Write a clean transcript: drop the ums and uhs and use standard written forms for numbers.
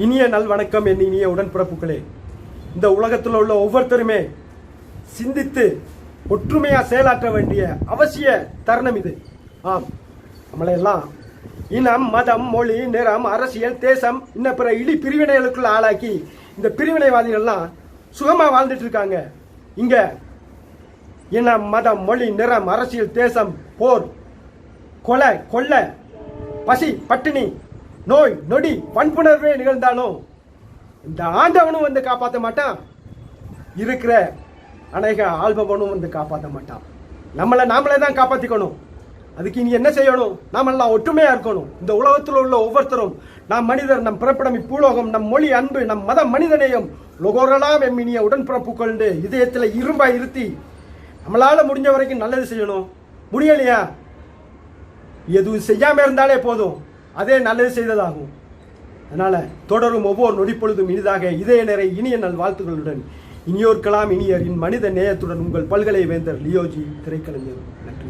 இனிய நல்வணக்கம் என் இனிய உடன்பிறப்புகளே. இந்த உலகத்தில் உள்ள ஒவ்வொருத்தருமே சிந்தித்து ஒற்றுமையா செயலாற்ற வேண்டிய அவசிய தருணம் இது. ஆம், நம்மளையெல்லாம் இனம், மதம், மொழி, நிறம், அரசியல், தேசம் இன்ன பிற இழி பிரிவினைகளுக்குள்ள ஆளாக்கி இந்த பிரிவினைவாதிகள்லாம் சுகமா வாழ்ந்துட்டு இருக்காங்க. இங்க இனம், மதம், மொழி, நிறம், அரசியல், தேசம், போர், கொலை, கொள்ளை, பசி, பட்டினி, நோய், நொடி, வன்புணர்வே நிகழ்ந்தாலும் இந்த ஆண்டவனும் வந்து காப்பாற்ற மாட்டான், இருக்கிற அநேக ஆள்பவனும் வந்து காப்பாற்ற மாட்டான். நாமளே தான் காப்பாற்றிக்கணும். அதுக்கு இனி என்ன செய்யணும்? நாமெல்லாம் ஒற்றுமையா இருக்கணும். இந்த உலகத்தில் உள்ள ஒவ்வொருத்தரும் நாம் மனிதர், நம் பிறப்பிடம் இப்பூலோகம், நம் மொழி அன்பு, நம் மதம் மனிதனையும் லோகோரெல்லாம் எம்மினிய உடன்பிறப்புகள் இதயத்தில் இரும்பா இருத்தி நம்மளால முடிஞ்ச வரைக்கும் நல்லது செய்யணும். முடியலையா, எதுவும் செய்யாம இருந்தாலே போதும், அதே நல்லது செய்ததாகும். அதனால தொடரும் ஒவ்வொரு நொடிப்பொழுதும் இனிதாக இதய நிறை இனிய நல் வாழ்த்துக்களுடன் இனியோர்க்கலாம் இனியரின் மனித நேயத்துடன் உங்கள் பல்கலை வேந்தர் லியோஜி திரைக்கலைஞர். நன்றி.